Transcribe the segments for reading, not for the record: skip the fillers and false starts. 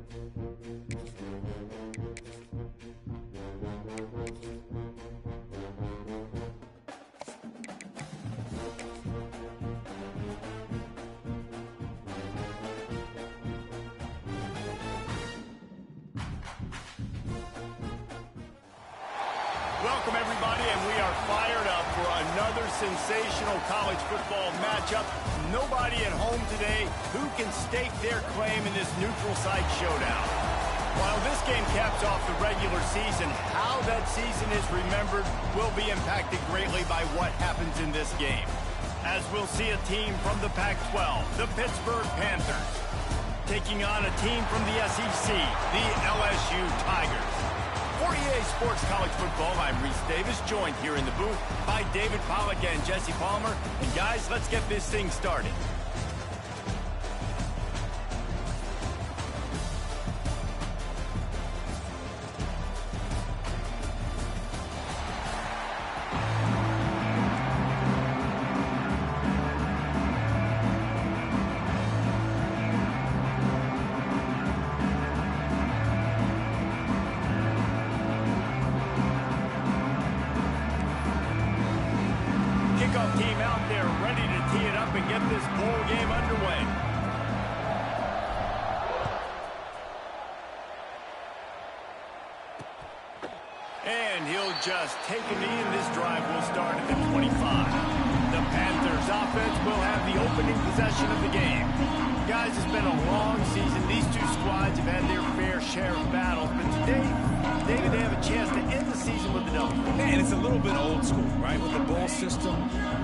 Welcome, everybody, and we are fired up for another sensational college football matchup. Nobody at home today who can stake their claim in this neutral site showdown. While this game caps off the regular season, how that season is remembered will be impacted greatly by what happens in this game. As we'll see a team from the Pac-12, the Pittsburgh Panthers, taking on a team from the SEC, the LSU Tigers. For EA Sports College Football, I'm Reese Davis, joined here in the booth by David Pollack and Jesse Palmer. And guys, let's get this thing started. Kickoff team out there ready to tee it up and get this bowl game underway. And he'll just take a knee, and this drive will start at the 25. The Panthers offense will have the opening possession of the game. Guys, it's been a long season. These two squads have had their fair share of battles, but today, David, they have a chance to end the season with a W. Man, it's a little bit old school, right? With the bowl system,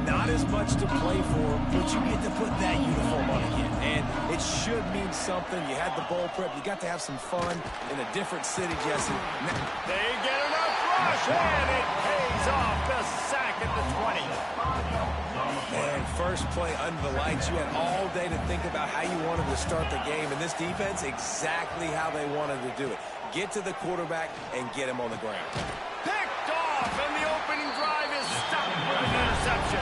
not as much to play for, but you get to put that uniform on again. And it should mean something. You had the bowl prep. You got to have some fun in a different city, Jesse. They get enough rush, and it pays off. The sack at the 20. And first play under the lights, you had all day to think about how you wanted to start the game. And this defense, exactly how they wanted to do it. Get to the quarterback and get him on the ground. Picked off, and the opening drive is stopped with an interception.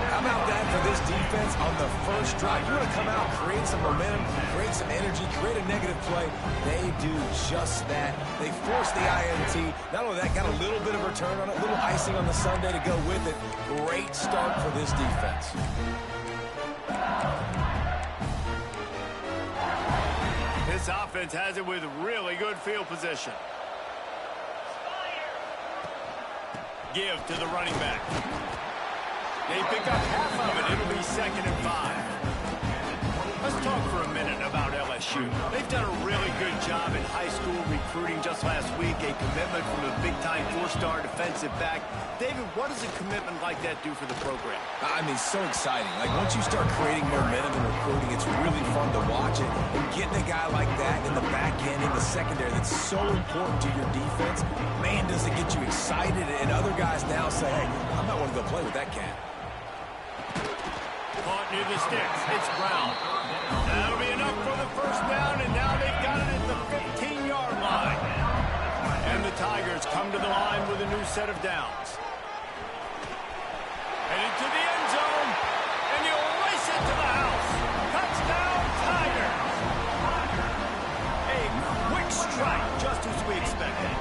How about that for this defense on the first drive? You want to come out, create some momentum, create some energy, create a negative play. They do just that. They force the INT. Not only that, got a little bit of return on it, a little icing on the sundae to go with it. Great start for this defense. This offense has it with really good field position. Give to the running back. They pick up half of it. It'll be 2nd and 5. Let's talk for a minute about LSU. They've done a really good job in high school recruiting just last week. A commitment from a big-time 4-star defensive back. David, what does a commitment like that do for the program? I mean, so exciting. Like, once you start creating momentum in recruiting, it's really fun to watch it. And getting a guy like that in the back end, in the secondary, that's so important to your defense, man, does it get you excited. And other guys now say, hey, I might want to go play with that cat. Caught near the sticks. It's Brown. That'll be enough for the first down, and now they've got it at the 15-yard line. And the Tigers come to the line with a new set of downs. Headed to the end zone, and you'll race it to the house. Touchdown, Tigers! A quick strike, just as we expected.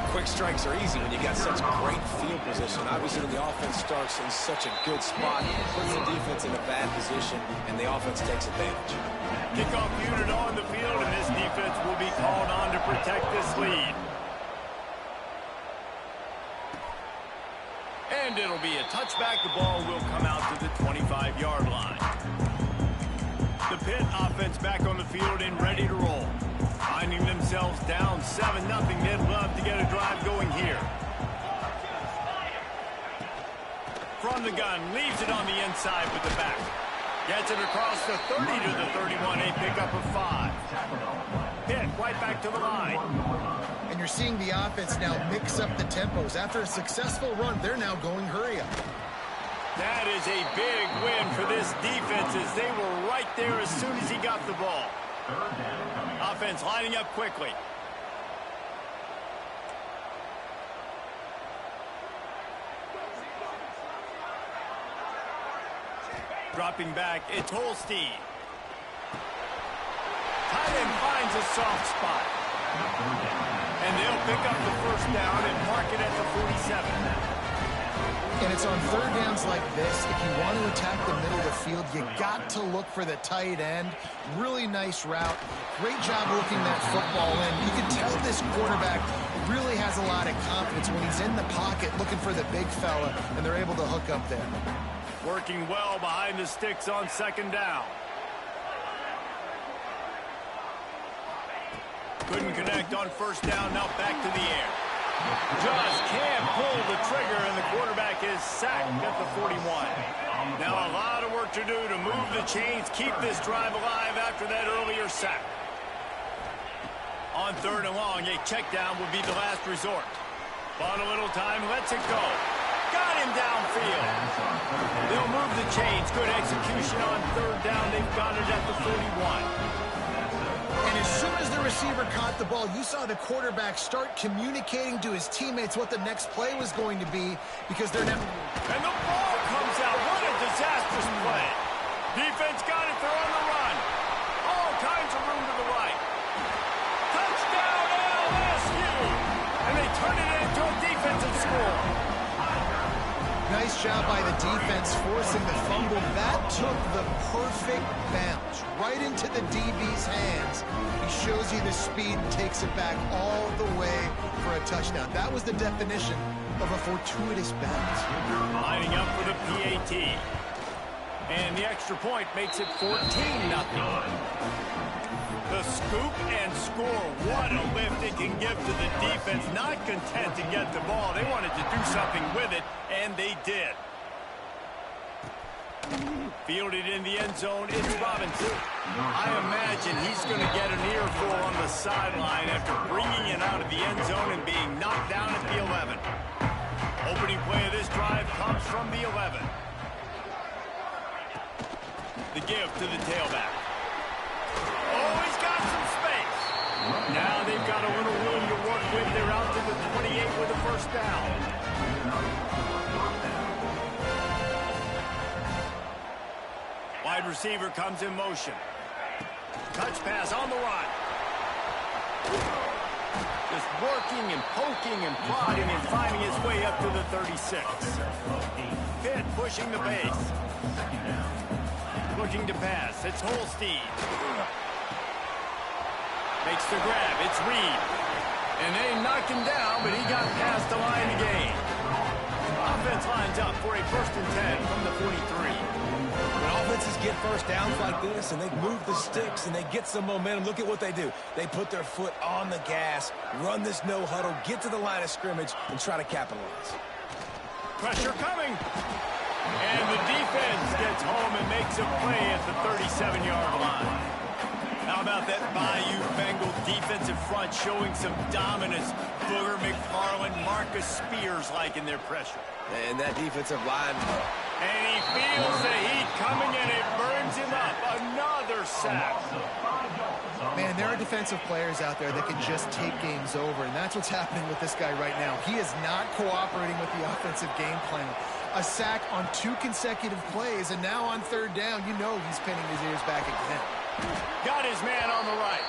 Quick strikes are easy when you got such great field position. Obviously, when the offense starts in such a good spot, puts the defense in a bad position, and the offense takes advantage. Kickoff unit on the field, and this defense will be called on to protect this lead. And it'll be a touchback. The ball will come out to the 25-yard line. The Pitt offense back on the field and ready to roll. Finding themselves down 7-0. They'd love to get a drive going here. From the gun, leaves it on the inside with the back. Gets it across the 30 to the 31, a pickup of 5. Pitt right back to the line. And you're seeing the offense now mix up the tempos. After a successful run, they're now going hurry up. That is a big win for this defense as they were right there as soon as he got the ball. Offense lining up quickly. Dropping back, it's Holstein. Tight end finds finds a soft spot. And they'll pick up the first down and mark it at the 47. And it's on third downs like this, if you want to attack the middle of the field, you got to look for the tight end. Really nice route. Great job working that football in. You can tell this quarterback really has a lot of confidence when he's in the pocket looking for the big fella, and they're able to hook up there. Working well behind the sticks on second down. Couldn't connect on first down, now back to the air. Just can't pull the trigger, and the quarterback is sacked at the 41. Now a lot of work to do to move the chains, keep this drive alive after that earlier sack. On third and long, a check down would be the last resort. Bought a little time, lets it go. Got him downfield. They'll move the chains. Good execution on third down. They've got it at the 31. And as soon as the receiver caught the ball, you saw the quarterback start communicating to his teammates what the next play was going to be, because they're now... And the ball comes out. What a disastrous play. Defense got it. They're on the run. All kinds of room to the right. Touchdown LSU. And they turn it into a defensive score. Nice job by the defense forcing the fumble. That took the perfect bounce right into the DB's hands. He shows you the speed and takes it back all the way for a touchdown. That was the definition of a fortuitous bounce. Lining up for the PAT. And the extra point makes it 14-0. The scoop and score. What a lift it can give to the defense. Not content to get the ball. They wanted to do something with it, and they did. Fielded in the end zone, it's Robinson. I imagine he's going to get an earful on the sideline after bringing it out of the end zone and being knocked down at the 11. Opening play of this drive comes from the 11. The give to the tailback. Oh, he's got some space. Now they've got a little room to work with. They're out to the 28 with a first down. Wide receiver comes in motion. Touch pass on the run. Just working and poking and prodding and finding his way up to the 36. Pitt pushing the base. Looking to pass. It's Holstein. Makes the grab. It's Reed. And they knocked him down, but he got past the line to gain. Offense lines up for a 1st and 10 from the 43. When offenses get first downs like this and they move the sticks and they get some momentum, look at what they do. They put their foot on the gas, run this no huddle, get to the line of scrimmage, and try to capitalize. Pressure coming. And the defense gets home and makes a play at the 37-yard line. How about that Bayou Bengal defensive front showing some dominance? Booger McFarland, Marcus Spears liking their pressure. And that defensive line. And he feels the heat coming and it burns him up. Another sack. Man, there are defensive players out there that can just take games over, and that's what's happening with this guy right now. He is not cooperating with the offensive game plan. A sack on 2 consecutive plays, and now on third down, you know he's pinning his ears back again. Got his man on the right.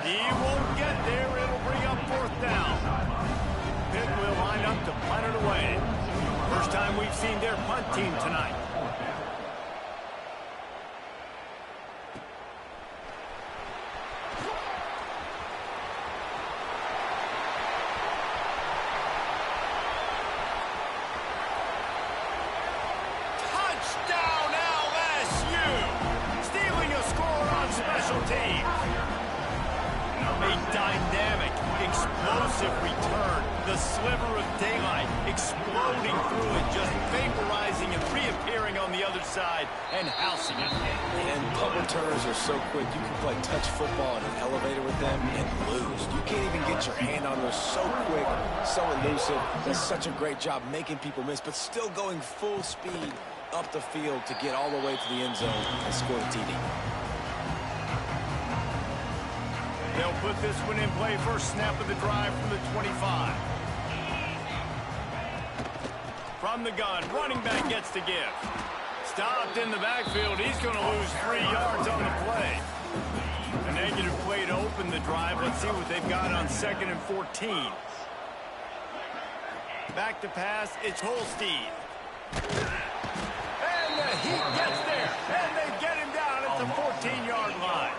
He won't get there. It'll bring up 4th down. Pitt will line up to punt it away. First time we've seen their punt team tonight. Touchdown LSU! Stealing a score on special teams. A dynamic, explosive return. The sliver of daylight exploding through it, just vaporizing and reappearing on the other side and housing it. And punt returners are so quick. You can play touch football in an elevator with them and lose. You can't even get your hand on those. So quick, so elusive. Does such a great job making people miss, but still going full speed up the field to get all the way to the end zone and score the TD. They'll put this one in play. First snap of the drive from the 25. From the gun, running back gets to give. Stopped in the backfield. He's going to lose 3 yards on the play. A negative play to open open the drive. Let's see what they've got on 2nd and 14. Back to pass. It's Holstein. And the Heat gets there. And they get him down at the 14-yard line.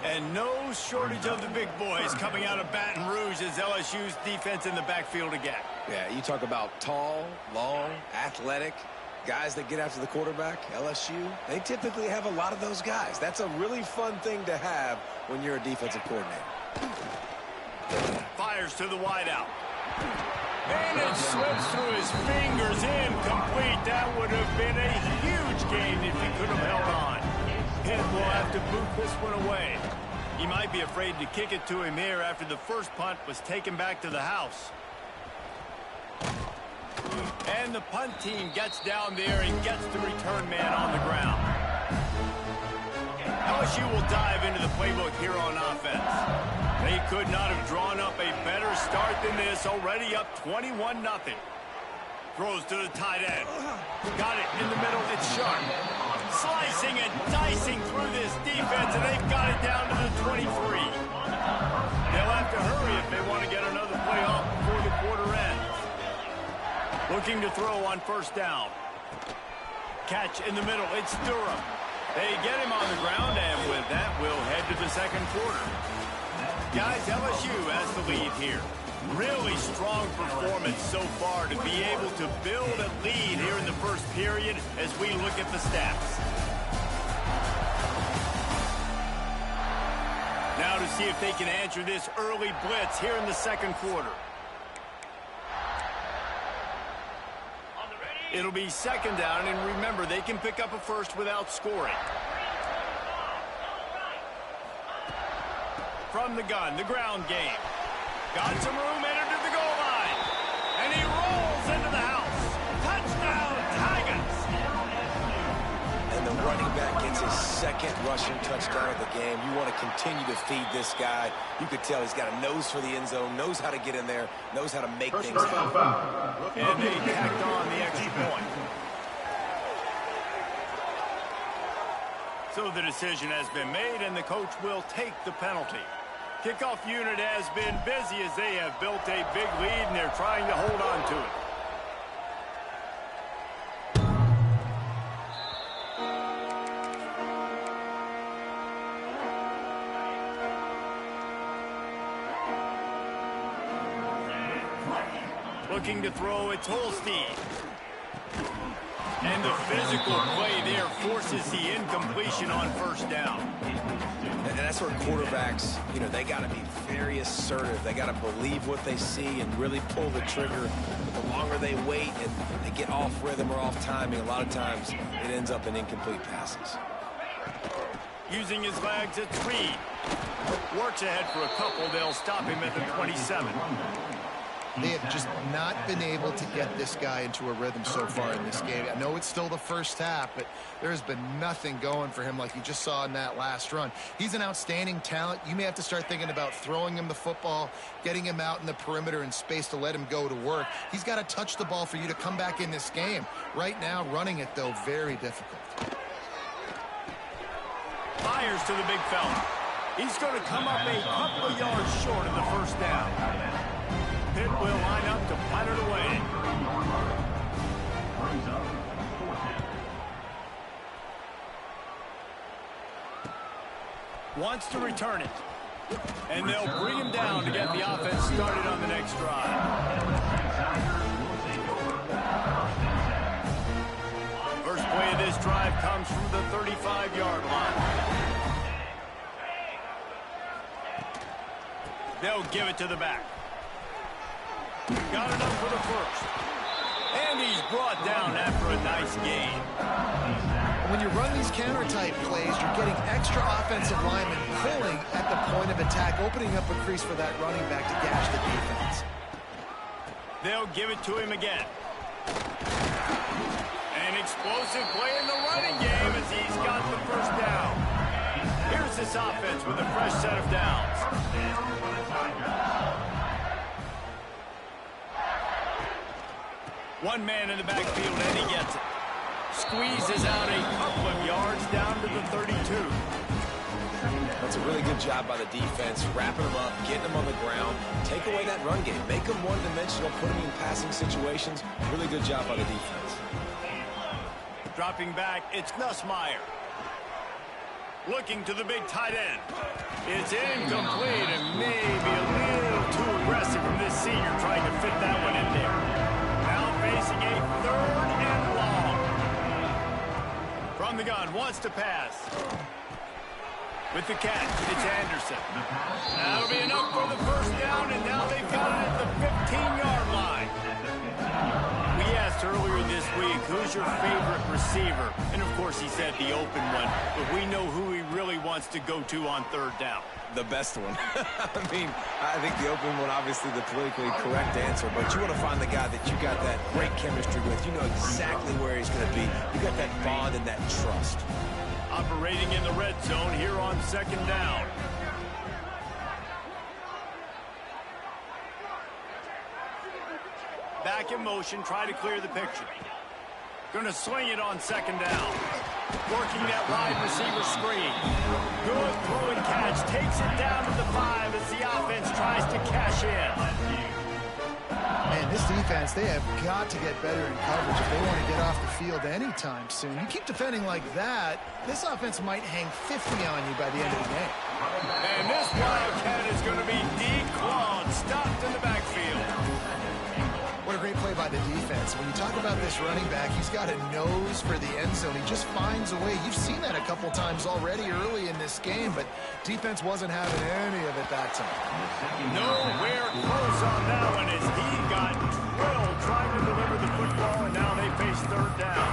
And no shortage of the big boys coming out of Baton Rouge as LSU's defense in the backfield again. Yeah, you talk about tall, long, athletic, guys that get after the quarterback. LSU, they typically have a lot of those guys. That's a really fun thing to have when you're a defensive coordinator. Fires to the wideout. And it slips through his fingers, incomplete. That would have been a huge gain if he could have held on. Pitt will have to boot this one away. He might be afraid to kick it to him here after the first punt was taken back to the house. And the punt team gets down there and gets the return man on the ground. LSU will dive into the playbook here on offense. They could not have drawn up a better start than this, already up 21-0. Throws to the tight end. Got it in the middle, it's Sharp. Slicing and dicing through this defense, and they've got it down to the 23. They'll have to hurry if they want to get another play off before the quarter ends. Looking to throw on 1st down. Catch in the middle, it's Durham. They get him on the ground, and with that, we'll head to the 2nd quarter. Guys, LSU has the lead here. Really strong performance so far to be able to build a lead here in the first period as we look at the stats. Now to see if they can answer this early blitz here in the 2nd quarter. It'll be 2nd down, and remember, they can pick up a first without scoring. From the gun, the ground game. Got some room, entered to the goal line. And he rolls into the house. Touchdown, Tigers! And the running back gets his 2nd rushing touchdown of the game. You want to continue to feed this guy. You could tell he's got a nose for the end zone, knows how to get in there, knows how to make things happen. And they tacked on the extra point. So the decision has been made, and the coach will take the penalty. Kickoff unit has been busy as they have built a big lead, and they're trying to hold on to it. Looking to throw, it's Holstein. And the physical play there forces the incompletion on 1st down. And that's where quarterbacks, you know, they got to be very assertive. They got to believe what they see and really pull the trigger. But the longer they wait and they get off rhythm or off timing, a lot of times it ends up in incomplete passes. Using his legs, it's Reed. Works ahead for a couple. They'll stop him at the 27. They have just not been able to get this guy into a rhythm so far in this game. I know it's still the first half, but there has been nothing going for him like you just saw in that last run. He's an outstanding talent. You may have to start thinking about throwing him the football, getting him out in the perimeter in space to let him go to work. He's got to touch the ball for you to come back in this game. Right now, running it, though, very difficult. Fires to the big fella. He's going to come up a couple of yards short of the 1st down. Pitt will line up to punt it away. Wants to return it. And they'll bring him down to get the offense started on the next drive. First play of this drive comes from the 35-yard line. They'll give it to the back. Got enough for the first. And he's brought down after a nice gain. When you run these counter-type plays, you're getting extra offensive linemen pulling at the point of attack, opening up a crease for that running back to gash the defense. They'll give it to him again. An explosive play in the running game as he's got the 1st down. Here's this offense with a fresh set of downs. One man in the backfield, and he gets it. Squeezes out a couple of yards down to the 32. That's a really good job by the defense, wrapping them up, getting them on the ground, take away that run game, make them one-dimensional, put them in passing situations. Really good job by the defense. Dropping back, it's Nussmeier. Looking to the big tight end. It's incomplete and maybe a little too aggressive from this senior trying to fit that one in there. Now facing a 3rd and long. From the gun, wants to pass. With the catch, it's Anderson. That'll be enough for the first down, and now they've got it at the 15-yard line. We asked earlier this week, who's your favorite receiver? And, of course, he said the open one, but we know who he really wants to go to on 3rd down. The best one. I mean, I think the open one, obviously the politically correct answer, but you want to find the guy that you got that great chemistry with. You know exactly where he's going to be. You got that bond and that trust. Operating in the red zone here on 2nd down. Back in motion, try to clear the picture. Gonna swing it on 2nd down. Working that wide receiver screen. Good throw and catch. Takes it down to the 5 as the offense tries to cash in. Man, this defense, they have got to get better in coverage if they want to get off the field anytime soon. You keep defending like that, this offense might hang 50 on you by the end of the game. And this Wildcat is going to be declawed, stopped in the backfield. What a great play by the defense. When you talk about this running back, he's got a nose for the end zone. He just finds a way. You've seen that a couple times already early in this game, but defense wasn't having any of it that time. Nowhere close on that one as he got drilled trying to deliver the football, and now they face 3rd down.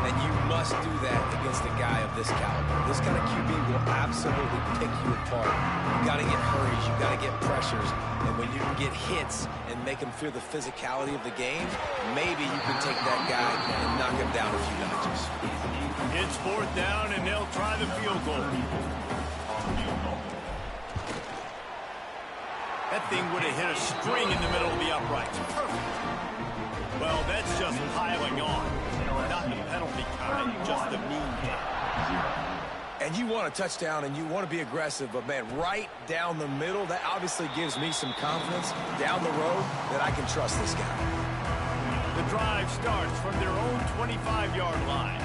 And you must do that against a guy of this caliber. This kind of QB will absolutely pick you apart. You got to get hurries, you got to get pressures, and when you can get hits and make him feel the physicality of the game, maybe you can take that guy and knock him down a few notches. It's 4th down, and they'll try the field goal. That thing would have hit a string in the middle of the uprights. Perfect. Well, that's just piling on. Not the penalty kind, just the mean kind. And you want a touchdown and you want to be aggressive, but, man, right down the middle, that obviously gives me some confidence down the road that I can trust this guy. The drive starts from their own 25-yard line.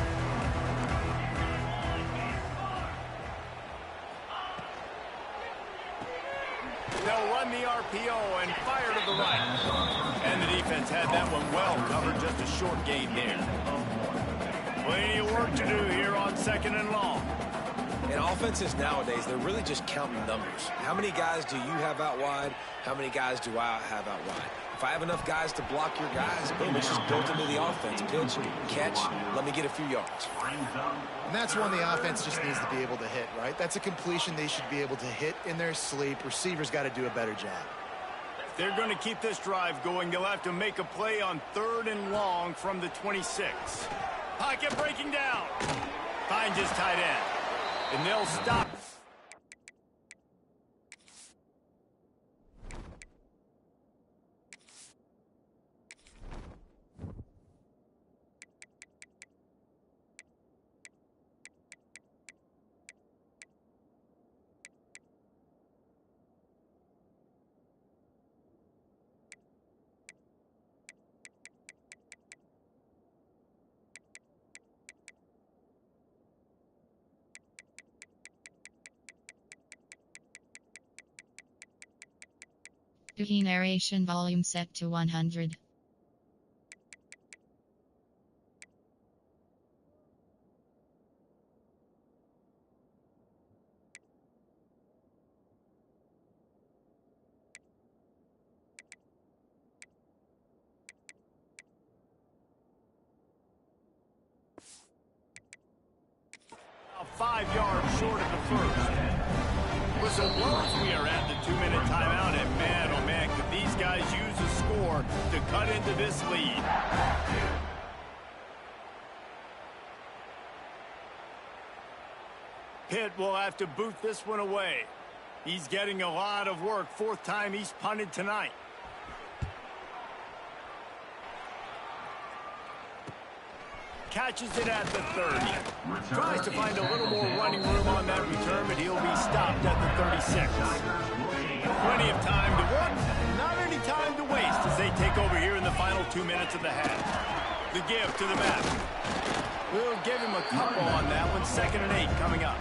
They'll run the RPO and fire to the right. And the defense had that one well covered, just a short gain there. Plenty of work to do here on 2nd and long. And offenses nowadays, they're really just counting numbers. How many guys do you have out wide? How many guys do I have out wide? If I have enough guys to block your guys, boom, it's just built into the offense. Pitch, catch, let me get a few yards. And that's one the offense just needs to be able to hit, right? That's a completion they should be able to hit in their sleep. Receivers got to do a better job. If they're going to keep this drive going, they'll have to make a play on 3rd and long from the 26. Pocket breaking down. Finds his tight end. And they'll stop. Key narration volume set to 100. A 5 yards short of the first. Whistle blows, we are at the 2-minute timeout, and man, oh man, could these guys use a score to cut into this lead. Pitt will have to boot this one away. He's getting a lot of work. 4th time he's punted tonight. catches it at the 30. Tries to find a little more running room on that return, but he'll be stopped at the 36. Plenty of time to work, not any time to waste as they take over here in the final 2 minutes of the half. The give to the map. We'll give him a couple on that one. 2nd and 8 coming up.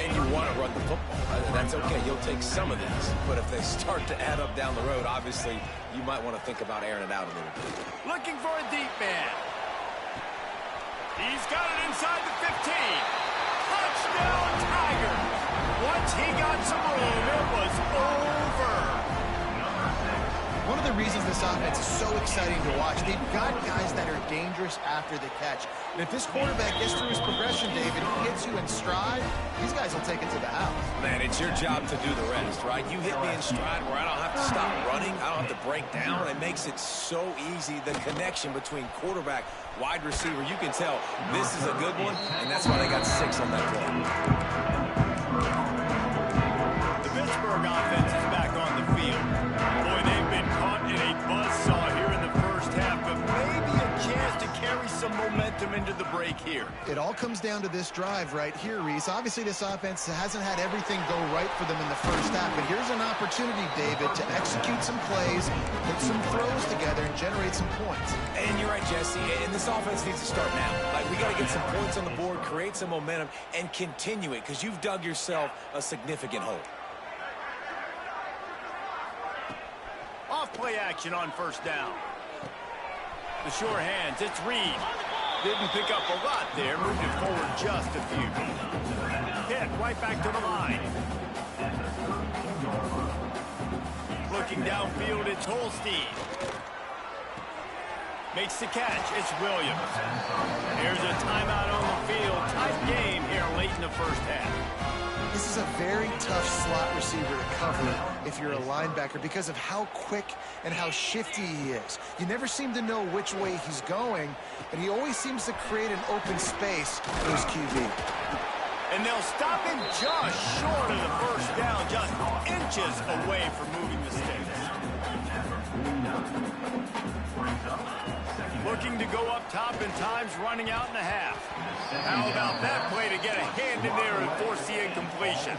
And you want to run the football. That's okay. You'll take some of these. But if they start to add up down the road, obviously, you might want to think about airing it out a little bit. Looking for a deep man. He's got it inside the 15. Touchdown, Tigers. Once he got some room, it was over. One of the reasons this offense is so exciting to watch, they've got guys that are dangerous after the catch. And if this quarterback gets through his progression, David, hits you in stride, these guys will take it to the house. Man, it's your job to do the rest, right? You hit me in stride where I don't have to stop running. I don't have to break down. It makes it so easy. The connection between quarterback, wide receiver, you can tell this is a good one, and that's why they got 6 on that play. The Pittsburgh offense is back on the field. Boy, they've been caught in a buzzsaw here in the first half, but maybe a chance to carry some momentum into the break here. It all comes down to this drive right here, Reese. Obviously, this offense hasn't had everything go right for them in the first half, but here's an opportunity, David, to execute some plays, put some throws together, and generate some points. And you're right, Jesse, and this offense needs to start now. Like, we got to get some points on the board, create some momentum, and continue it, because you've dug yourself a significant hole. Off-play action on 1st down. The sure hands, it's Reed. Didn't pick up a lot there, moved it forward just a few. Hit right back to the line. Looking downfield, it's Holstein. Makes the catch, it's Williams. Here's a timeout on the field. Tight game here late in the first half. This is a very tough slot receiver to cover if you're a linebacker because of how quick and how shifty he is. You never seem to know which way he's going, and he always seems to create an open space for his QB. And they'll stop him just short of the 1st down, just inches away from moving the sticks. Looking to go up top, and time's running out in the half. How about that play to get a hand in there and force the incompletion?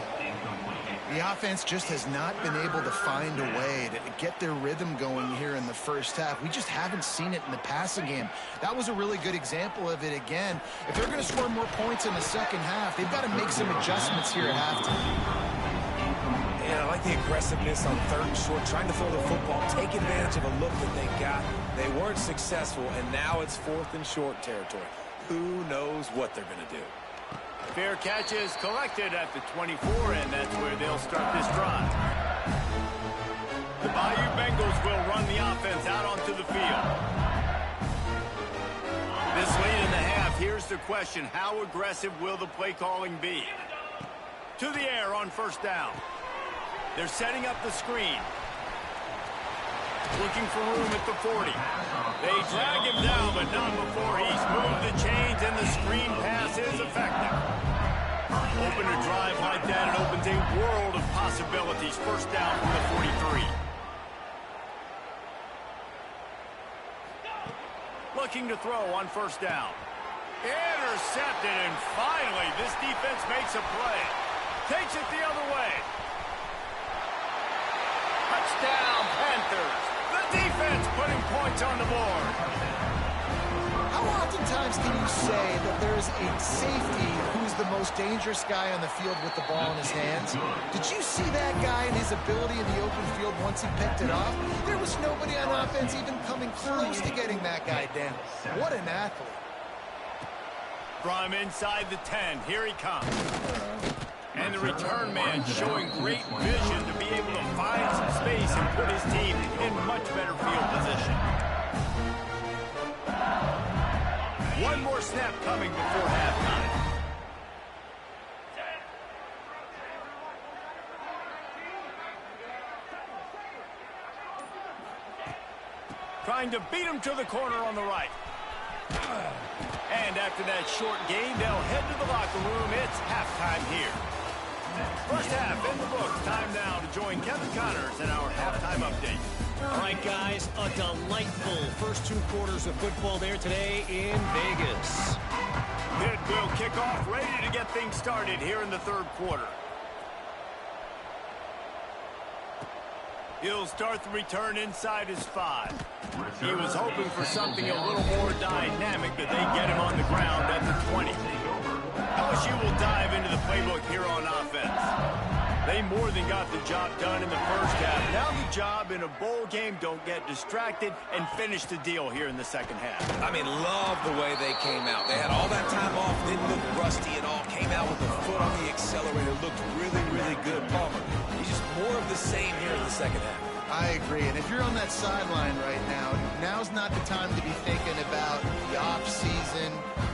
The offense just has not been able to find a way to get their rhythm going here in the first half. We just haven't seen it in the passing game. That was a really good example of it again. If they're going to score more points in the second half, they've got to make some adjustments here at halftime. And I like the aggressiveness on 3rd and short, trying to throw the football, take advantage of a look that they got. They weren't successful, and now it's 4th and short territory. Who knows what they're going to do? Fair catch is collected at the 24, and that's where they'll start this drive. The Bayou Bengals will run the offense out onto the field. This late in the half, here's the question. How aggressive will the play calling be? To the air on 1st down. They're setting up the screen. Looking for room at the 40. They drag him down, but not before he's moved the chains, and the screen pass is effective. Open a drive like that, it opens a world of possibilities. 1st down from the 43. Looking to throw on 1st down. Intercepted, and finally, this defense makes a play. Takes it the other way. Touchdown, Panthers. The defense putting points on the board. How oftentimes can you say that there's a safety who's the most dangerous guy on the field with the ball in his hands? Did you see that guy and his ability in the open field once he picked it off? There was nobody on offense even coming close to getting that guy down. What an athlete. From inside the 10, here he comes. And the return man showing great vision to be able to find some space and put his team in much better field position. One more snap coming before halftime. Trying to beat him to the corner on the right. And after that short gain, they'll head to the locker room. It's halftime here. First half in the books. Time now to join Kevin Connors in our halftime update. All right, guys, a delightful first 2 quarters of football there today in Vegas. It will kick off, ready to get things started here in the third quarter. He'll start the return inside his 5. He was hoping for something a little more dynamic, but they get him on the ground at the 20. LSU will dive into the playbook here on offense. They more than got the job done in the first half. Now the job in a bowl game, don't get distracted and finish the deal here in the second half. I mean, love the way they came out. They had all that time off, didn't look rusty at all, came out with the foot on the accelerator, looked really, really good. Palmer, he's just more of the same here in the second half. I agree, and if you're on that sideline right now, now's not the time to be thinking about the off-season,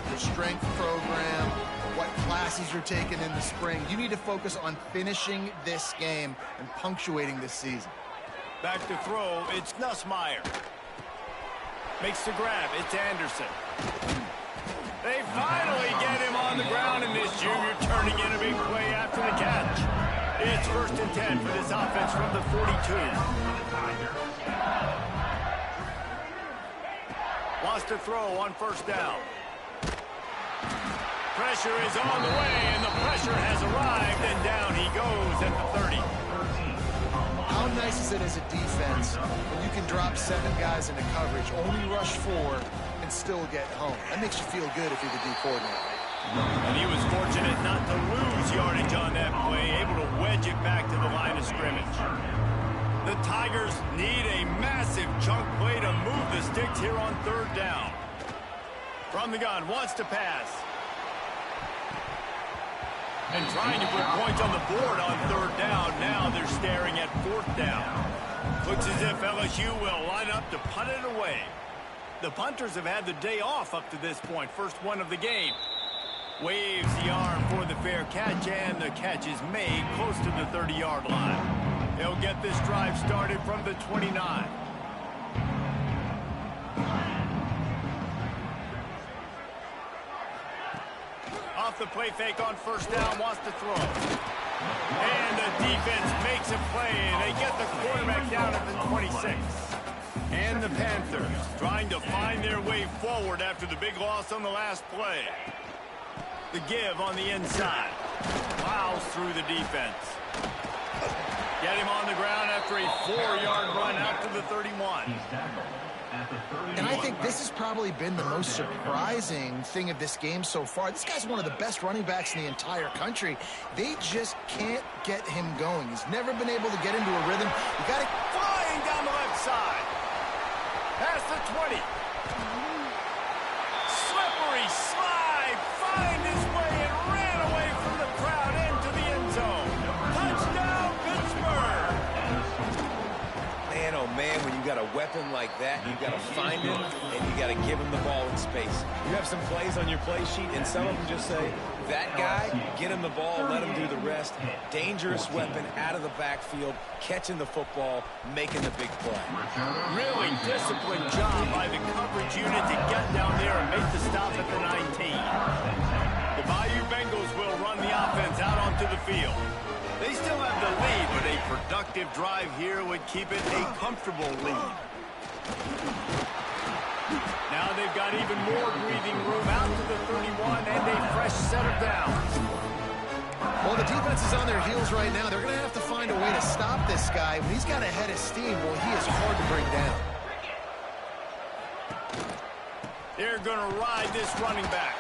your strength program, what classes you're taking in the spring. You need to focus on finishing this game and punctuating this season. Back to throw, it's Nussmeier. Makes the grab, it's Anderson. They finally get him on the ground, and this junior turning in a big play after the catch. It's 1st and 10 for this offense from the 42. Wants to throw on 1st down. Pressure is on the way, and the pressure has arrived, and down he goes at the 30. How nice is it as a defense when you can drop 7 guys into coverage, only rush 4, and still get home? That makes you feel good if you're the D coordinator. And he was fortunate not to lose yardage on that play, able to wedge it back to the line of scrimmage. The Tigers need a massive chunk play to move the sticks here on 3rd down. From the gun, wants to pass. And trying to put points on the board on 3rd down. Now they're staring at 4th down. Looks as if LSU will line up to punt it away. The punters have had the day off up to this point. First one of the game. Waves the arm for the fair catch, and the catch is made close to the 30-yard line. They'll get this drive started from the 29. Off the play fake on 1st down, wants to throw. And the defense makes a play. They get the quarterback down at the 26. And the Panthers trying to find their way forward after the big loss on the last play. The give on the inside. Plows through the defense. Get him on the ground after a 4-yard run out to the 31. And I think this has probably been the most surprising thing of this game so far. This guy's one of the best running backs in the entire country. They just can't get him going. He's never been able to get into a rhythm. You got to flying down the left side. Past the 20. Slippery slide. Find his way and ran away from the crowd into the end zone. Touchdown, Pittsburgh. Man, oh man, when you got a weapon like that, you got to find him and you got to give him the ball in space. You have some plays on your play sheet, and some of them just say, that guy, get him the ball, let him do the rest. Dangerous weapon out of the backfield, catching the football, making the big play. Really disciplined job by the coverage unit to get down there and make the stop at the 19. The Bayou Bengals will run the offense out onto the field. They still have the lead, but a productive drive here would keep it a comfortable lead. Now they've got even more breathing room out to the 31 and a fresh set of downs. Well, the defense is on their heels right now. They're going to have to find a way to stop this guy. When he's got a head of steam, well, he is hard to bring down. They're going to ride this running back.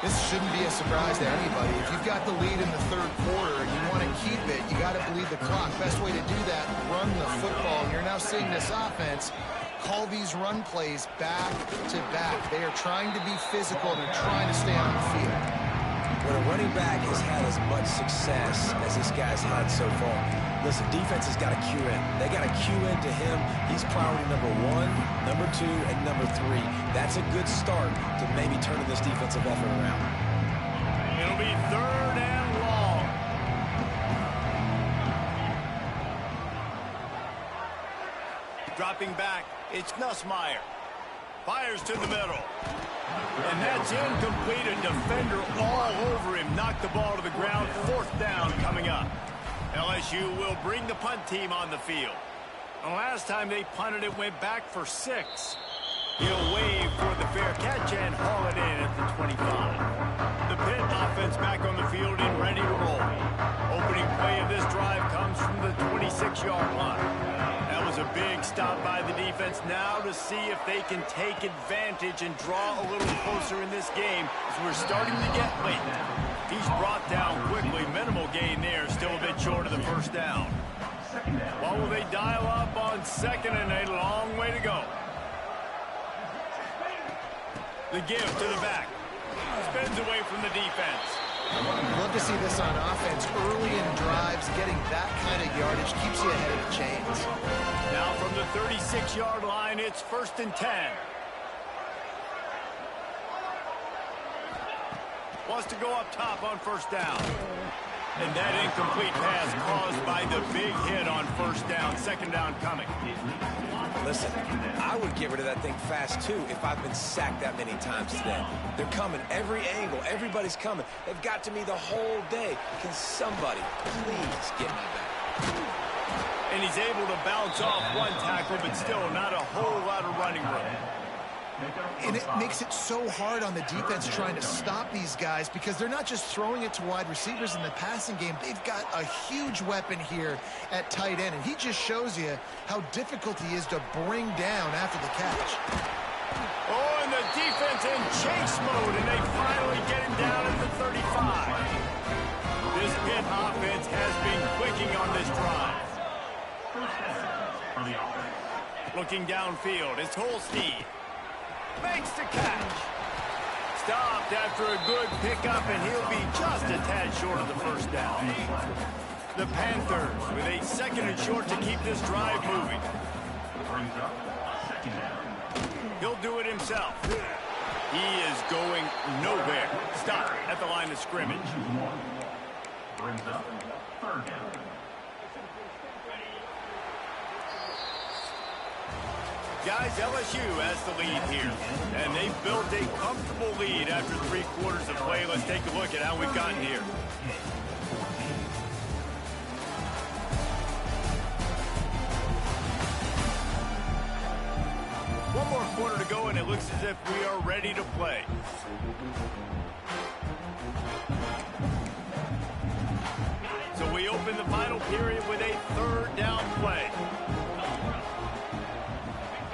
This shouldn't be a surprise to anybody. If you've got the lead in the 3rd quarter and you want to keep it, you got to bleed the clock. Best way to do that, run the football. And you're now seeing this offense call these run plays back to back. They are trying to be physical and they're trying to stay on the field. When a running back has had as much success as this guy's had so far, listen, defense has got to cue in. They got to cue in to him. He's priority number 1, number 2, and number 3. That's a good start to maybe turning this defensive effort around. It'll be 3rd and long. Dropping back, it's Nussmeier. Fires to the middle. And that's incomplete. A defender all over him. Knocked the ball to the ground. 4th down coming up. LSU will bring the punt team on the field. And last time they punted it, went back for 6. He'll wave for the fair catch and haul it in at the 25. The Pitt offense back on the field and ready to roll. Opening play of this drive comes from the 26-yard line. That was a big stop by the defense. Now to see if they can take advantage and draw a little closer in this game as we're starting to get late. He's brought down quickly. Minimal gain there. Still a bit short of the first down. What will they dial up on second and a long way to go? The give to the back. Spins away from the defense. Love to see this on offense. Early in drives, getting that kind of yardage keeps you ahead of the chains. Now from the 36-yard line, it's 1st and 10. Wants to go up top on first down. And that incomplete pass caused by the big hit on first down. Second down coming. Listen, I would get rid of that thing fast, too, if I've been sacked that many times today. They're coming every angle. Everybody's coming. They've got to me the whole day. Can somebody please get me back? And he's able to bounce off one tackle, but still not a whole lot of running room. And it makes it so hard on the defense trying to stop these guys because they're not just throwing it to wide receivers in the passing game. They've got a huge weapon here at tight end, and he just shows you how difficult he is to bring down after the catch. Oh, and the defense in chase mode, and they finally get him down at the 35. This Pitt offense has been clicking on this drive. Looking downfield, it's Holstein. Makes the catch. Stopped after a good pickup, and he'll be just a tad short of the first down. The Panthers with a 2nd and short to keep this drive moving. He'll do it himself. He is going nowhere. Stop at the line of scrimmage. Brings up 3rd down. Guys, LSU has the lead here, and they've built a comfortable lead after 3 quarters of play. Let's take a look at how we've gotten here. One more quarter to go, and it looks as if we are ready to play. So we open the final period with a 3rd down play.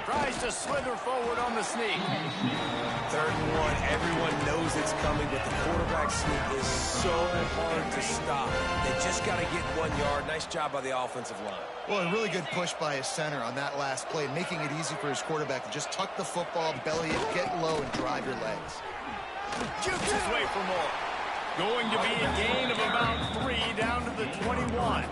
Tries to slither forward on the sneak. 3rd and 1. Everyone knows it's coming, but the quarterback sneak is so hard to stop. They just got to get 1 yard. Nice job by the offensive line. Well, a really good push by his center on that last play, making it easy for his quarterback to just tuck the football, belly it, get low, and drive your legs. Jukes his way for more. Going to be a gain of about 3 down to the 21.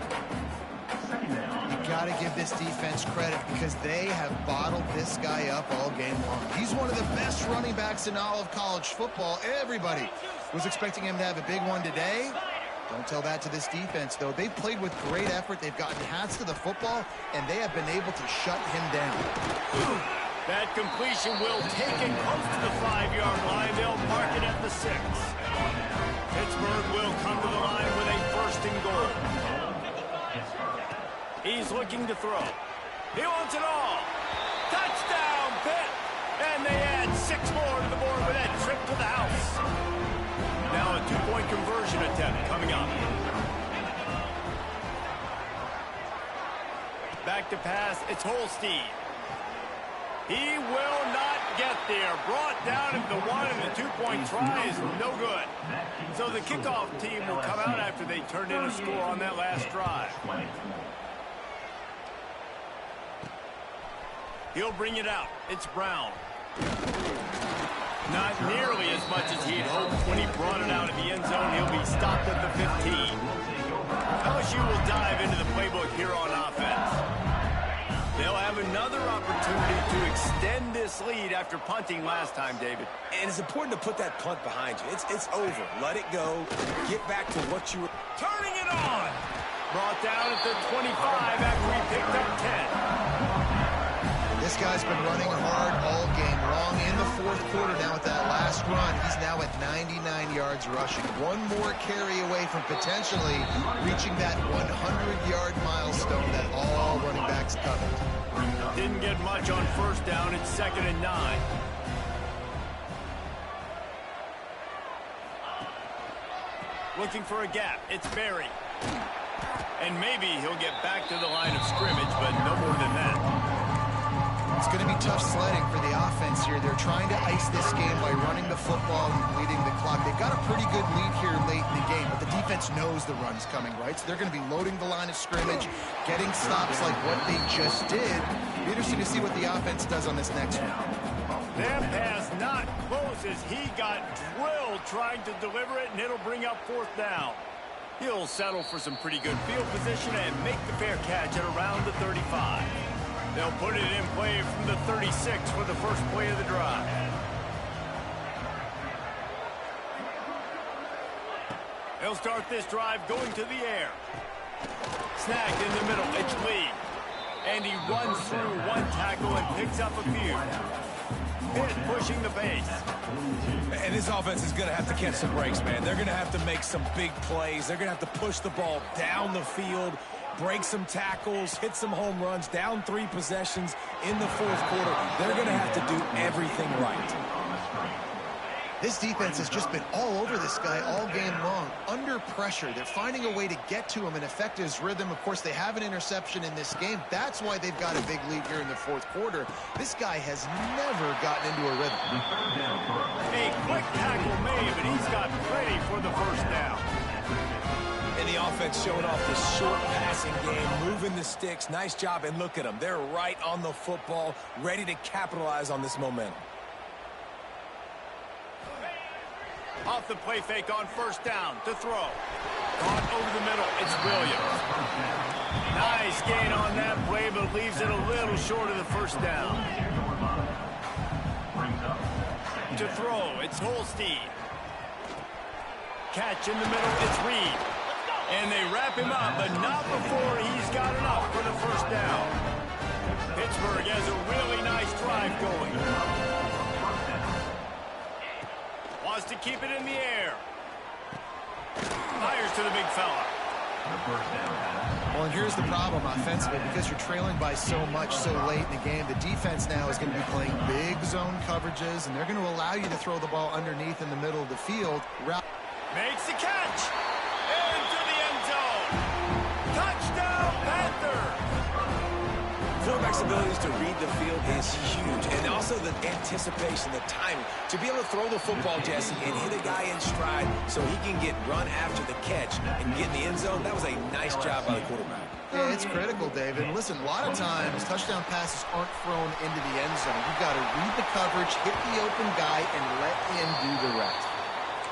You got to give this defense credit because they have bottled this guy up all game long. He's one of the best running backs in all of college football. Everybody was expecting him to have a big one today. Don't tell that to this defense, though. They've played with great effort. They've gotten hats to the football, and they have been able to shut him down. That completion will take it close to the 5-yard line. They'll mark it at the 6. Pittsburgh will come to the line with a 1st and goal. He's looking to throw. He wants it all. Touchdown, Pitt! And they add 6 more to the board with that trip to the house. Now a 2-point conversion attempt coming up. Back to pass, it's Holstein. He will not get there. Brought down at the 1, and the 2-point try is no good. So the kickoff team will come out after they turned in a score on that last drive. He'll bring it out. It's Brown. Not nearly as much as he had hoped when he brought it out in the end zone. He'll be stopped at the 15. LSU will dive into the playbook here on offense. They'll have another opportunity to extend this lead after punting last time, David. And it's important to put that punt behind you. It's over. Let it go. Get back to what you were. Turning it on. Brought down at the 25 after he picked up 10. This guy's been running hard all game long. In the fourth quarter now with that last run, he's now at 99 yards rushing. One more carry away from potentially reaching that 100-yard milestone that all running backs covet. Didn't get much on first down. It's 2nd and 9. Looking for a gap. It's Berry. And maybe he'll get back to the line of scrimmage, but no more than that. It's going to be tough sledding for the offense here. They're trying to ice this game by running the football and bleeding the clock. They've got a pretty good lead here late in the game, but the defense knows the run's coming, right? So they're going to be loading the line of scrimmage, getting stops like what they just did. Be interesting to see what the offense does on this next one. That pass not close as he got drilled trying to deliver it, and it'll bring up 4th down. He'll settle for some pretty good field position and make the fair catch at around the 35. They'll put it in play from the 36 for the first play of the drive. They'll start this drive going to the air. Snagged in the middle, it's Lee. And he runs through one tackle and picks up a few. Pitt pushing the pace. And this offense is going to have to catch some breaks, man. They're going to have to make some big plays. They're going to have to push the ball down the field, break some tackles, hit some home runs, down 3 possessions in the fourth quarter. They're going to have to do everything right. This defense has just been all over this guy all game long. Under pressure, they're finding a way to get to him and affect his rhythm. Of course, they have an interception in this game. That's why they've got a big lead here in the fourth quarter. This guy has never gotten into a rhythm. A quick tackle made, but he's got plenty for the first down. And the offense showing off the short passing game, moving the sticks. Nice job, and look at them. They're right on the football, ready to capitalize on this momentum. Off the play fake on first down to throw. Caught over the middle. It's Williams. Nice gain on that play, but leaves it a little short of the first down. To throw, it's Holstein. Catch in the middle, it's Reed. And they wrap him up, but not before he's got enough for the first down. Pittsburgh has a really nice drive going. Wants to keep it in the air. Fires to the big fella. Well, and here's the problem offensively, because you're trailing by so much so late in the game. The defense now is going to be playing big zone coverages, and they're going to allow you to throw the ball underneath in the middle of the field. Makes the catch. Into the end zone. Touchdown, Panther. Quarterback's abilities to read the field is huge, and also the anticipation, the timing. To be able to throw the football, Jesse, and hit a guy in stride so he can get run after the catch and get in the end zone, that was a nice job by the quarterback. Yeah, it's critical, David. Listen, a lot of times touchdown passes aren't thrown into the end zone. You've got to read the coverage, hit the open guy, and let him do the rest.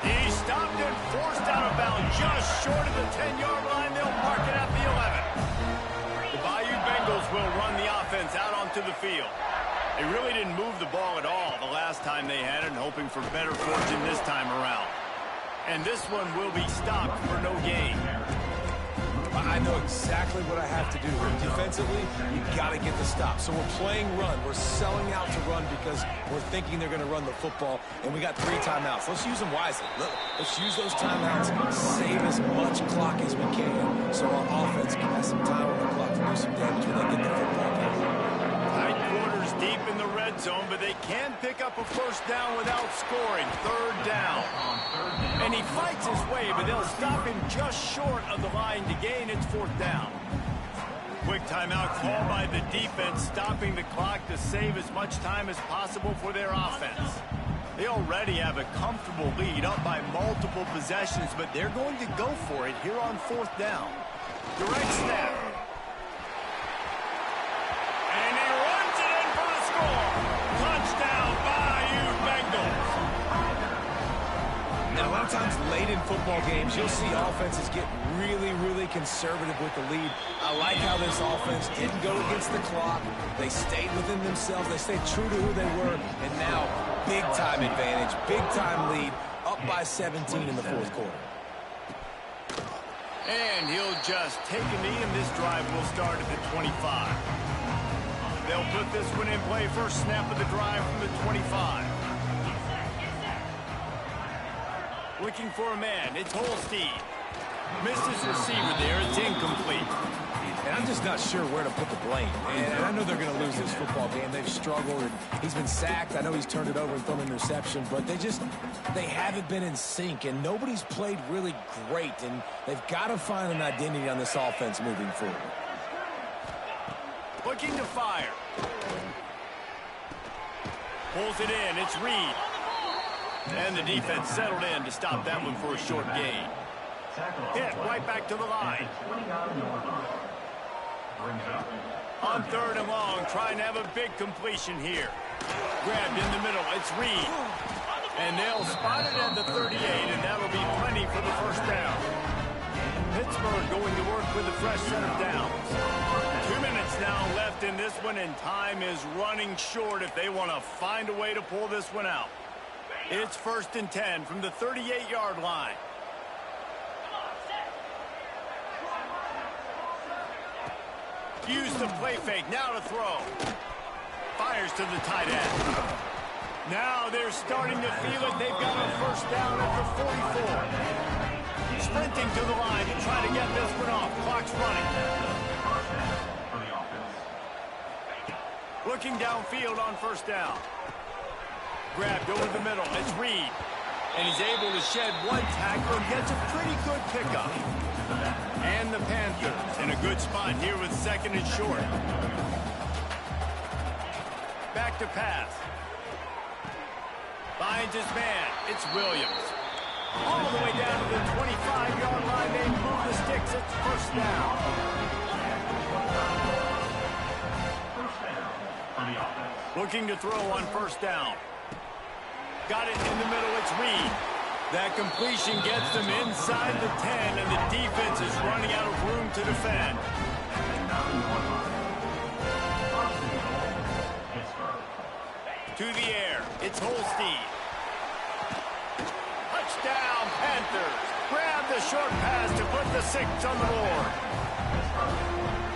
He stopped and forced out of bounds just short of the 10-yard line. They'll mark it at the 11. The Bayou Bengals will run the offense out onto the field. They really didn't move the ball at all the last time they had it, and hoping for better fortune this time around. And this one will be stopped for no gain. I know exactly what I have to do. Defensively, you got to get the stop. So we're playing run. We're selling out to run because we're thinking they're going to run the football, and we got 3 timeouts. Let's use them wisely. Let's use those timeouts, save as much clock as we can so our offense can have some time on the clock to do some damage when they get the football back. Tight quarters deep in the red zone, but they can pick up a first down without scoring. 3rd down. And he fights his way, but they'll stop him just short of the line to gain. It's 4th down. Quick timeout called by the defense, stopping the clock to save as much time as possible for their offense. They already have a comfortable lead, up by multiple possessions, but they're going to go for it here on 4th down. Direct snap. And he runs it in for the score. Touchdown, Bayou Bengals. Now, a lot of times late in football games, you'll see offenses get really, really conservative with the lead. I like how this offense didn't go against the clock. They stayed within themselves. They stayed true to who they were. And now, big-time advantage, big-time lead, up by 17 in the fourth quarter. And he'll just take a knee, and this drive will start at the 25. They'll put this one in play. First snap of the drive from the 25. Looking for a man. It's Holstein. Misses receiver there. It's incomplete. And I'm just not sure where to put the blame. And I know they're going to lose this football game. They've struggled, and he's been sacked. I know he's turned it over and thrown an interception, but they haven't been in sync, and nobody's played really great, and they've got to find an identity on this offense moving forward. Looking to fire. Pulls it in. It's Reed. And the defense settled in to stop that one for a short gain. Hit right back to the line. On 3rd and long, trying to have a big completion here. Grabbed in the middle. It's Reed. And they'll spot it at the 38, and that'll be plenty for the first down. Pittsburgh going to work with a fresh set of downs. 2 minutes now left in this one, and time is running short if they want to find a way to pull this one out. It's 1st and 10 from the 38-yard line. Use the play fake, now to throw. Fires to the tight end. Now they're starting to feel it. They've got a first down at the 44. Sprinting to the line to try to get this one off. Clock's running. Looking downfield on first down. Grabbed over the middle. It's Reed. And he's able to shed one tackle and gets a pretty good pickup. And the Panthers in a good spot here with 2nd and short. Back to pass. Finds his man. It's Williams. All the way down to the 25-yard line. They move the sticks. It's first down. Looking to throw on first down. Got it in the middle. It's Reed. That completion gets them inside the 10, and the defense is running out of room to defend. To the air. It's Holstein. Touchdown, Panthers. Grab the short pass to put the 6 on the board.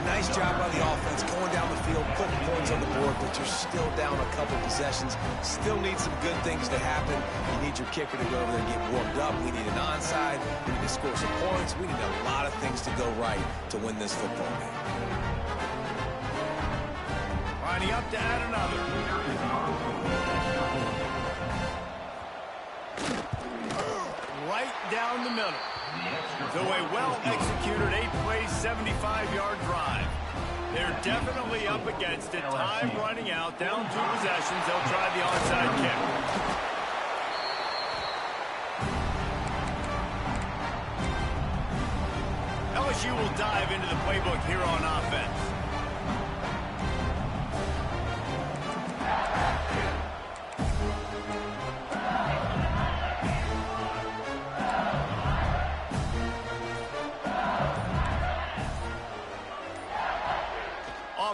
Nice job by the offense going down the field, putting points on the board, but you're still down a couple possessions. Still need some good things to happen. You need your kicker to go over there and get warmed up. We need an onside. We need to score some points. We need a lot of things to go right to win this football game. Lining up to add another. Right down the middle. So a well-executed 8-play, 75-yard drive. They're definitely up against it. Time running out. Down 2 possessions. They'll try the onside kick. LSU will dive into the playbook here on offense.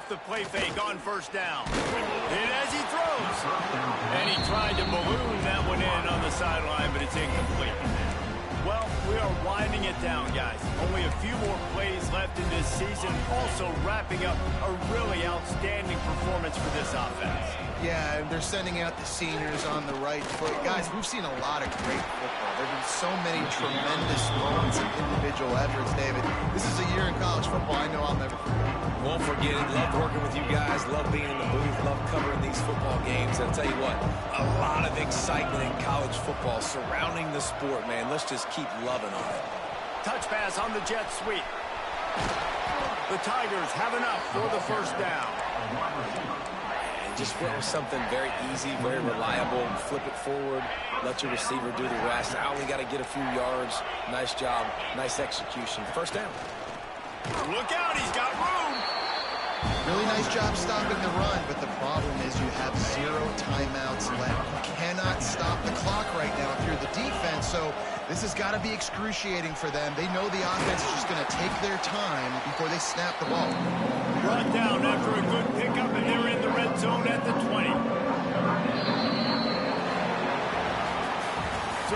The play fake on first down. And as he throws. And he tried to balloon that one in on the sideline, but it's incomplete. Well, we are winding it down, guys. Only a few more plays left in this season. Also wrapping up a really outstanding performance for this offense. Yeah, they're sending out the seniors on the right foot. Guys, we've seen a lot of great football. There have been so many tremendous moments of individual efforts, David. This is a year in college football I know I'll never forget. Won't forget it. Love working with you guys. Love being in the booth. Love covering these football games. And I'll tell you what, a lot of excitement in college football surrounding the sport, man. Let's just keep loving on it. Touch pass on the jet sweep. The Tigers have enough for the first down. Just went with something very easy, very reliable. Flip it forward. Let your receiver do the rest. I only got to get a few yards. Nice job. Nice execution. First down. Look out. He's got room. Really nice job stopping the run, but the problem is you have 0 timeouts left. You cannot stop the clock right now if you're the defense, so this has got to be excruciating for them. They know the offense is just going to take their time before they snap the ball. Brought down after a good pickup, and they're in the red zone at the 20.